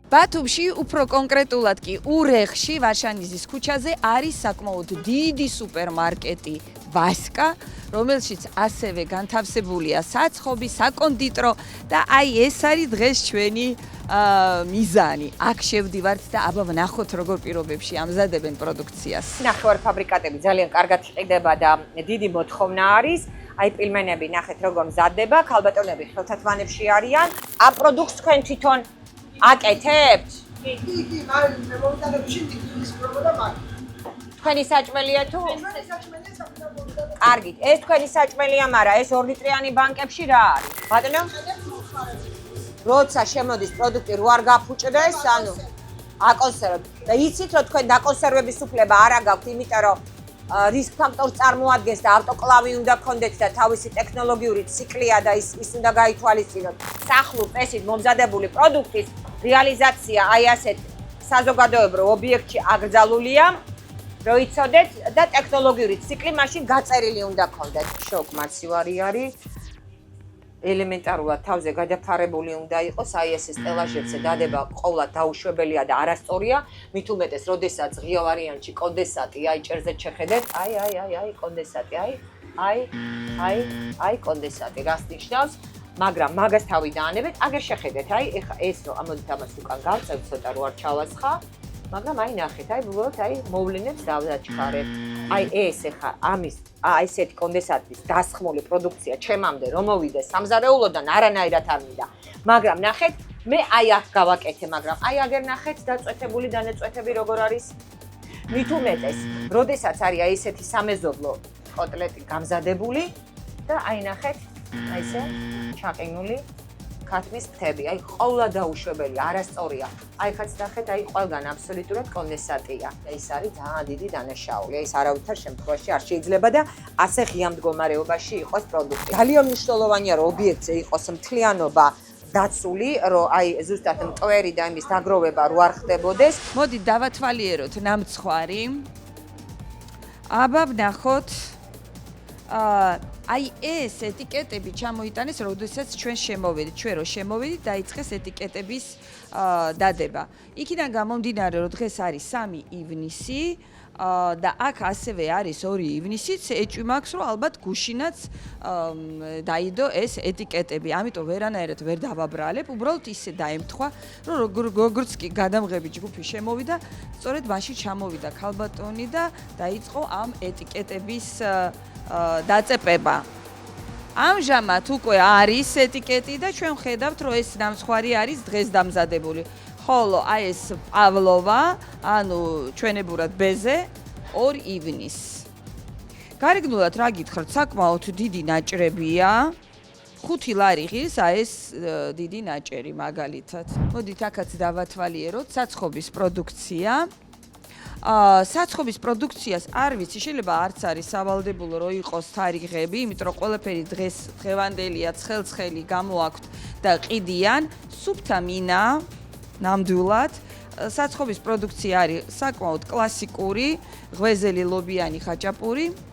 ბათუმში უფრო კონკრეტულად კი ურეხში ვარშანიზის ქუჩაზე არის საკმაოდ დიდი სუპერმარკეტი ვასკა, რომელშიც ასევე განთავსებულია საცხობი, საკონდიტრო და აი ეს არის დღეს ჩვენი მიზანი. აქ შევდივართ და აბა ვნახოთ როგორ პირობებში ამზადებენ პროდუქციას. ნახევარფაბრიკატები ძალიან კარგად იყიდება და დიდი მოთხოვნა არის. აი პილმენები ნახეთ როგორ მზადდება, ქალბატონები ხელთათმანებში არიან. ამ პროდუქტს თქვენ თვითონ აკეთებთ? კი, მე მომიტანებში ის პრობლემა მაქვს. თქვენი საჭმელია თუ? ჩვენი საჭმელია საფრთხე. კარგით, ეს თქვენი საჭმელია, მაგრამ ეს 2 ლიტრიანი ბანკებში რა არის? ბატონო? როცა შემოდის პროდუქტი რო არ გაფუჭდეს, ანუ აკონსერვებთ. და იცით რომ თქვენ დაკონსერვების უფლება არ გაქვთ, იმიტომ რომ რისკ ფაქტორს წარმოადგენს და ავტოკლავი უნდა გქონდეთ და თავისი ტექნოლოგიური ციკლია და ის უნდა გაითვალისწინოთ. სახლურ წესით მომზადებული პროდუქტის რეალიზაცია აი ასეთ საზოგადოებრივ ობიექტში აკრძალულია, რო იცოდეთ და ტექნოლოგიური ციკლი მაშინ გაწერილი უნდა გქონდეთ. შოკ მასივარი არის. ელემენტარულად თავზე გადაფარებული უნდა იყოს, აი ეს სტელაჟებზე დადება ყოვლად დაუშვებელია და არასწორია, მით უმეტეს, როდესაც ღია ვარიანტში კონდენსატი, აი ჭერზე შეხედეთ, აი კონდენსატი, აი კონდენსატი, რას ნიშნავს, მაგრამ მაგას თავი დაანებეთ, აგერ შეხედეთ, აი ეხა ეს რომ ამოდით ამას უკან გავწევთ, ცოტა რო არ ჩავასხა, მაგრამ აი ნახეთ, აი უბრალოდ აი მოვლენებს დავაჩქარებთ. აი ეს ეხა ამის ესეთი კონდენსატის დასხმული პროდუქცია ჩემამდე რომ მოვიდეს სამზარეულოდან არანაირად არ მინდა. მაგრამ ნახეთ, მე აი აქ გავაკეთე, მაგრამ აი აგერ ნახეთ დაწვეთებული დანაწვეთები როგორ არის. მით უმეტეს, როდესაც არის აი ესეთი სამეზობლო კოტლეტი გამზადებული და აი ნახეთ, აი ესე ჩაყინული ქათმის ფრთები, აი ყოლა დაუშვებელი, არასწორია. აი ხაც ნახეთ, აი ყველგან აბსოლუტურად კონდენსატია. ეს არის ძალიან დიდი დანაშაული. ეს არავითარ შემთხვევაში არ შეიძლება და ასე ღია მდგომარეობაში იყოს პროდუქტი. ძალიან მნიშვნელოვანია, რომ ობიექტზე იყოს მთლიანობა დაცული, რომ აი ზუსტად მტვერი და იმის დაგროვება რო არ ხდებოდეს. მოდით დავათვალიეროთ ნამცხვარი. აბა ვნახოთ აი ეს ეტიკეტები ჩამოიტანეს, როდესაც ჩვენ შემოვედით, ჩვენ რო შემოვედით, დაიწყეს ეტიკეტების დადება. იქიდან გამომდინარე, რომ დღეს არის 3 ივნისი და აქ ასევე არის 2 ივნისიც, ეჭვი მაქვს, რომ ალბათ გუშინაც დაიდო ეს ეტიკეტები. ამიტომ ვერანაირად ვერ დავაბრალებ, უბრალოდ ისე დაემთხვა, რომ როგორც კი გადამღები ჯგუფი შემოვიდა, სწორედ მაშინ ჩამოვიდა ქალბატონი და დაიწყო ამ ეტიკეტების დაწეპება. ამჟამად უკვე არის ეტიკეტი და ჩვენ ხედავთ, რომ ეს ნამცხვარი არის დღეს დამზადებული. ხოლო აი ეს პავლოვა, ანუ ჩვენებურად ბეზე 2 ივნისს. გარეგნულად რა გითხრათ, საკმაოდ დიდი ნაჭრებია. 5 ლარი ღირს აი ეს დიდი ნაჭერი მაგალითად. მოდით აქაც დავათვალიეროთ საცხობის პროდუქცია. საცხობის პროდუქციას არ ვიცი, შეიძლება არც არის სავალდებულო რომ იყოს თარიღები, იმიტომ რომ ყველაფერი დღეს დღევანდელია, ცხელ-ცხელი გამოაქვთ და ყიდიან, სუფთა მინა ნამდვილად. საცხობის პროდუქცია არის საკმაოდ კლასიკური, ღვეზელი ლობიანი ხაჭაპური.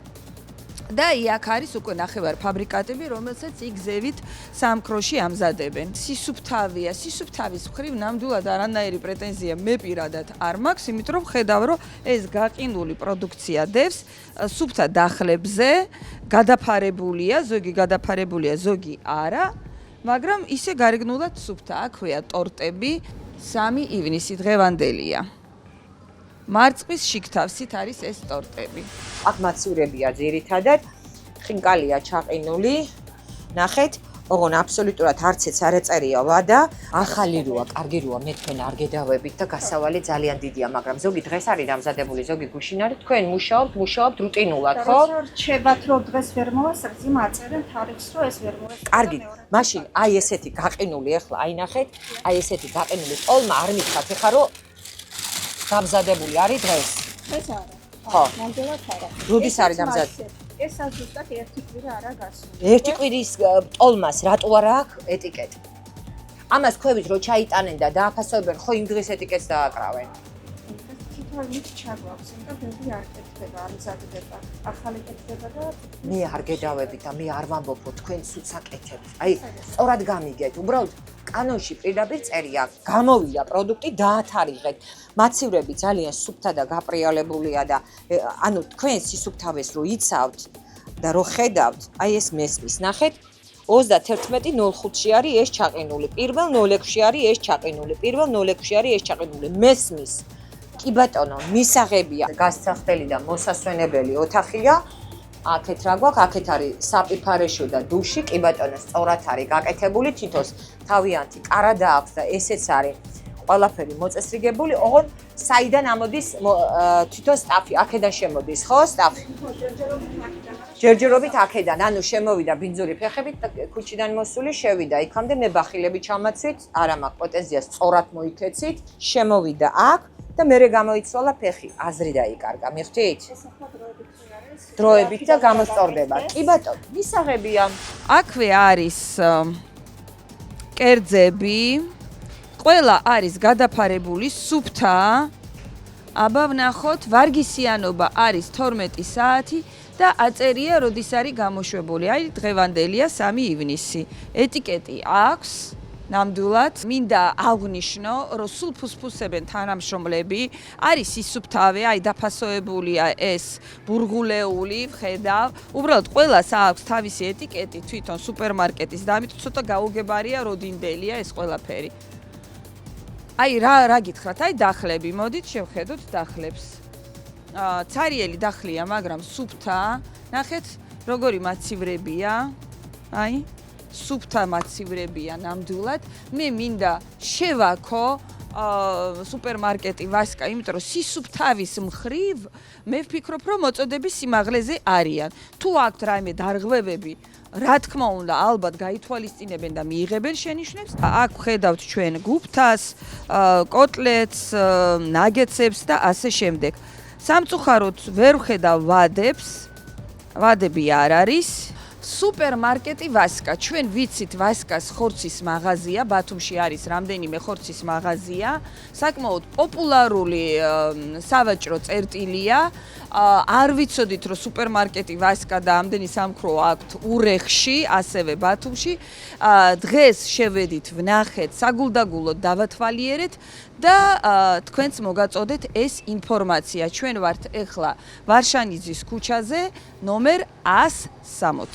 და იქ არის უკვე ნახევარფაბრიკატები, რომელსაც იგზევით სამქროში ამზადებენ. სისუფთავია, სისუფთავის მხრივ ნამდვილად არანაირი პრეტენზია მე პირადად არ მაქვს, იმიტომ რომ ხედავ, რომ ეს გაყინული პროდუქცია დევს სუფთა დახლებზე, გადაფარებულია, ზოგი გადაფარებულია, ზოგი არა, მაგრამ ისე გარეგნულად სუფთა. აქვეა ტორტები, 3 ივნისი დღევანდელია. მარწყვის შიგთავსით არის ეს ტორტები. აქ მაცურებია ძირითადად, ხინკალია ჩაყინული. ნახეთ, ოღონ აბსოლუტურად არცეც არ ეწერია ვადა. ახალი როა, კარგი როა, მე თქვენ არ გედავებით და გასავალი ძალიან დიდია, მაგრამ ზოგი დღეს არის დამზადებული, ზოგი გუშინ არის. თქვენ მუშაობთ რუტინულად, ხო? როცა რჩებათ, რომ დღეს ვერ მოვასწრებ, იმ აწერენ თარიღს, რომ ეს ვერ მოვასწრებ. კარგი, მაშინ აი ესეთი გაყინული, ახლა აი ნახეთ, აი ესეთი გაყინული ტოლმა არ მითხრათ, ეხა რომ დამზადებული არის დღეს. ეს არა. ხო. ნამდვილად არა. როდის არის დამზადებული? ეს ზუსტად 1 კვირა არა გასული. 1 კვირის ტოლმას რატო არ აქვს ეტიკეტი? ამას ქვევით რო ჩაიტანენ და დააფასებენ, ხო იმ დღეს ეტიკეტს დააკრავენ. თითოეულ მით ჩაგვაქვს, და ბევრი არ კეთდება, არ მზადდება. ახალი კეთდება და მე არ გედავებით და მე არ ვამბობ, რომ თქვენ სულს აკეთებთ. აი, სწორად გამიგეთ, უბრალოდ კანონში პირდაპირ წერია, გამოვიდა პროდუქტი, დაათარიღეთ. მაცივრები ძალიან სუფთა და გაპრიალებულია და ანუ თქვენ სისუფთავეს რო იცავთ და რო ხედავთ, აი ეს მესმის. ნახეთ, 31.05-ში არის ეს ჩაყინული. პირველ 06-ში არის ეს ჩაყინული. პირველ 06-ში არის ეს ჩაყინული. მესმის. კი ბატონო, მისაღებია. გასწრაფელი და მოსასვენებელი ოთახია. აქეთ რა გვაქვს? აქეთ არის საპიფარეშო და დუში. კი ბატონო, სწორად არის გაკეთებული, თითოს თავიანთი კარადა აქვს და ესეც არის ყველაფერი მოწესრიგებული. ოღონდ საიდან ამოდის თვითონ სტაფი? აქედან შემოდის, ხო, სტაფი? ჯერჯერობით აქედან, ანუ შემოვიდა ბინძური ფეხებით და ქუჩიდან მოსული შევიდა იქამდე, მე ბახილები ჩამაცვით, არა მაქვს პოტენზია, სწორად მოიქეცით, შემოვიდა აქ და მერე გამოიცვალა ფეხი, აზრი დაიკარგა, მიხვდით? დროებით და გამოსწორდება. კი ბატონო, მისაღებია. აქვე არის კერძები, ყველა არის გადაფარებული სუფთა. აბა ვნახოთ, ვარგისიანობა არის 12 საათი და აწერია, როდის არის გამოშვებული. აი, დღევანდელია 3 ივნისი. ეტიკეტი აქვს. ნამდვილად მინდა აღვნიშნო, რომ სულ ფუსფუსებენ თანამშრომლები, არის ისუფთავე, აი დაფასოებულია ეს ბურღულეული, ვხედავ. უბრალოდ ყველას აქვს თავისი ეტიკეტი თვითონ სუპერმარკეტის და ამიტომ ცოტა გაუგებარია, როდინდელია ეს ყველაფერი. აი რა გითხრათ, აი დახლები, მოდით შევხედოთ დახლებს. ცარიელი დახლია, მაგრამ სუფთა. ნახეთ, როგორი მაცივრებია. აი სუფთა მაცივრებია ნამდვილად. მე მინდა შევაქო სუპერმარკეტი ვასკა, იმიტომ რომ სისუფთავის მხრივ მე ვფიქრობ, რომ მოწოდების სიმაღლეზე არიან. თუ აქვთ რაიმე დარღვევები, რა თქმა უნდა, ალბათ გაითვალისწინებენ და მიიღებენ შენიშვნებს. აქ ხედავთ ჩვენ გუფთას, კოტლეტს, ნაგეტსებს და ასე შემდეგ. სამწუხაროდ ვერ ვხედავ ვადებს. ვადები არ არის. სუპერმარკეტი ვასკა. ჩვენ ვიცით ვასკას ხორცის მაღაზია, ბათუმში არის რამდენიმე ხორცის მაღაზია. საკმაოდ პოპულარული სავაჭრო წერტილია. არ ვიცოდით, რომ სუპერმარკეტი ვასკა და ამდენი სამქრო აქვთ ურეხში, ასევე ბათუმში. დღეს შევედით, ვნახეთ, საგულდაგულოდ დავათვალიერეთ და თქვენც მოგაწოდეთ ეს ინფორმაცია. ჩვენ ვართ ეხლა ვარშანიძის ქუჩაზე, ნომერ 160.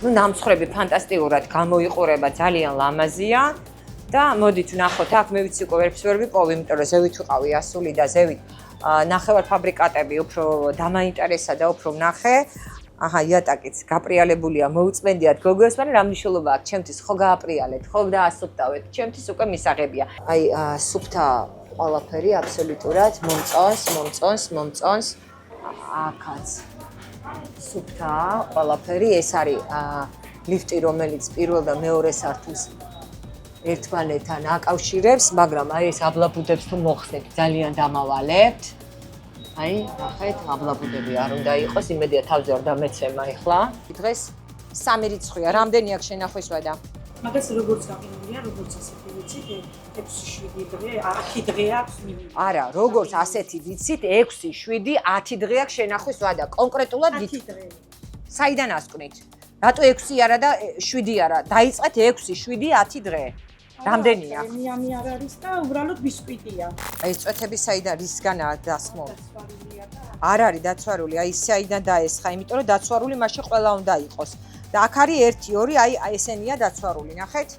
ნუ ნამცხრები ფანტასტიკურად გამოიყურება, ძალიან ლამაზია და მოდით ვნახოთ, აქ მე ვიცი უკვე ვერაფერს ვერ ვიპოვი, იმიტომ რომ ზევით ვიყავი ასული და ზევით ნახევარ ფაბრიკატები უფრო დამაინტერესა და უფრო ვნახე. აჰა, იატაკიც გაპრიალებულია, მოუწმენდიათ გოგოს, მაგრამ რა მნიშვნელობა აქვს? ჩემთვის ხო გააპრიალეთ, ხო დაასუფთავეთ, ჩემთვის უკვე მისაღებია. აი, სუფთა ყველაფერი აბსოლუტურად მომწონს. აქაც სუფთა ყველაფერი, ეს არის ლიფტი, რომელიც პირველ და მეორე სართულს ერთმანეთთან აკავშირებს, მაგრამ აი ეს აბლაბუდებს თუ მოხსნით, ძალიან დამავალებთ. აი, ნახეთ, აბლაბუდები არ უნდა იყოს, იმედია თავზე არ დამეცემა ახლა. დღეს 3 რიცხვია, რამდენი აქვს შენახვის ვადა? მაგას როგორც გაყინულია, როგორც ასეთი ვიცით, 6-7 დღე, 10 დღე აქვს მინიმუმ. არა, როგორც ასეთი ვიცით, 6-7, 10 დღე აქვს შენახვის ვადა. კონკრეტულად 10 დღე. საიდან ასკვნით? რატო 6 არა და 7 არა? დაიწყეთ 6-7, 10 დღე. რამდენია? მიანი არ არის და უბრალოდ ბისკვიტია. აი ეს წვეთები საიდან რისგანაა დასმული? დაცვარულია და არ არის დაცვარული, აი საიდან დაესხა, იმიტომ რომ დაცვარული მაშინ ყველა უნდა იყოს. და აქ არის 1-2, აი ესენია დაცვარული, ნახეთ?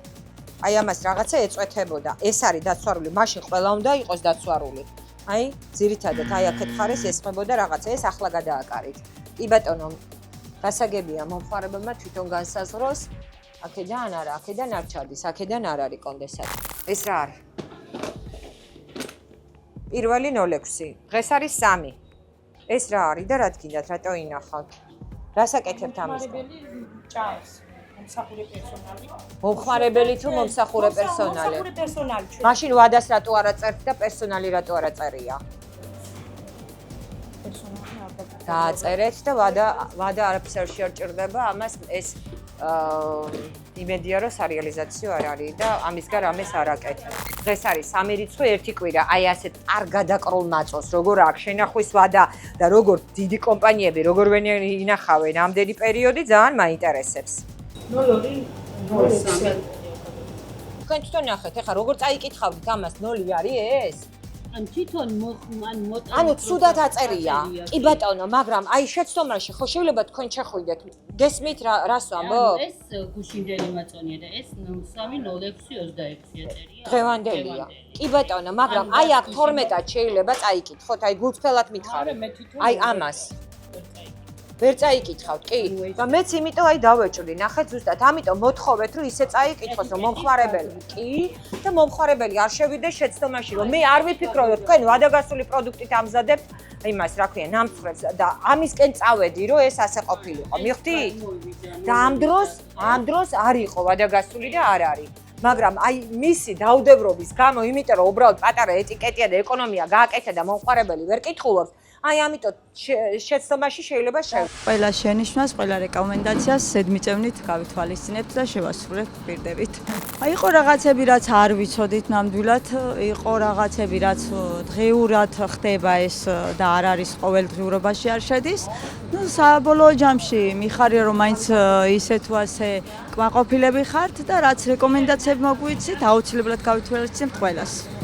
აი ამას რაღაცა ეწვეთებოდა. ეს არის დაცვარული, მაშინ ყველა უნდა იყოს დაცვარული. აი, ძირითადად აი აქეთ ხარეს ესხმებოდა რაღაცა, ეს ახლა გადააკარით. კი ბატონო, გასაგებია მომხმარებელმა თვითონ განსაზღვროს. აქედან არა, აქედან არ ჩადის, აქედან არ არის კონდენსატი. ეს რა არის? პირველი 06. დღეს არის 3. ეს რა არის და რა გინდათ, რატო ინახავთ? რას აკეთებთ ამისგან? ჭაებს. მომსახურე პერსონალი. მომხმარებელი თუ მომსახურე პერსონალი? მომსახურე პერსონალი ჩვენ. მაშინ ვადას რატო არა წერთ და პერსონალი რატო არა წერია? პერსონალი ალბათ. დააწერეთ და ვადა არაფერს არ შეარჭირდება, ამას ეს იმედია რომ სარეალიზაციო არ არის და ამისგან რამეს არ აკეთებ. დღეს არის 3 რიცხვი, 1 კვირა, აი ასეთ არ გადაკრულ მაწოს, როგორ აქვს შენახვის ვადა და როგორ დიდი კომპანიები, როგორ ინახავენ ამდენი პერიოდი, ძალიან მაინტერესებს. 02 03 თქვენ თვითონ ნახეთ, ეხლა როგორ წაიკითხავთ ამას 0 არის ეს? ან თვითონ მოტანილი. ანუ ცუდად აწერია. კი ბატონო, მაგრამ აი შეცდომაში ხო შეიძლება თქვენ შეხვიდეთ. გესმით რას ვამბობ? ეს გუშინდელი მაწონია და ეს 030626 აწერია. დღევანდელია. კი ბატონო, მაგრამ აი აქ 12-ად შეიძლება წაიკითხოთ, აი გულწრფელად მითხარით. აი ამას. ვერ წაიკითხავთ, კი. და მეც იმიტომ აი დავეჭვდი, ნახეთ ზუსტად, ამიტომ მოთხოვეთ, რომ ისე წაიკითხოს, რომ მომხმარებელი კი და მომხმარებელი არ შევიდეს შეცდომაში, რომ მე არ ვიფიქრო, რომ თქვენ ვადაგასული პროდუქტით ამზადებთ იმას, რა ქვია, ნამცხრებს და ამისკენ წავედი, რომ ეს ასე ყოფილიყო. მივხვდით? და ამ დროს არ იყო ვადაგასული და არ არის. მაგრამ აი მისი დაუდევრობის გამო, იმიტომ რომ უბრალოდ პატარა ეტიკეტია და ეკონომია გააკეთა და მომხმარებელი ვერ კითხულობს, აი ამიტომ შეცდომაში შეიძლება ყველა შენიშვნას, ყველა რეკომენდაციას ზედმიწევნით გავითვალისწინებთ და შევასრულებთ პირდებით. აი იყო რაღაცები, რაც არ ვიცოდით ნამდვილად, იყო რაღაცები, რაც დღეურად ხდება ეს და არ არის ყოველდღიურობაში არ შედის. ნუ საბოლოო ჯამში მიხარია რომ მაინც ისე თუ ასე კმაყოფილები ხართ და რაც რეკომენდაციები მოგვიცით, აუცილებლად გავითვალისწინებთ ყველას.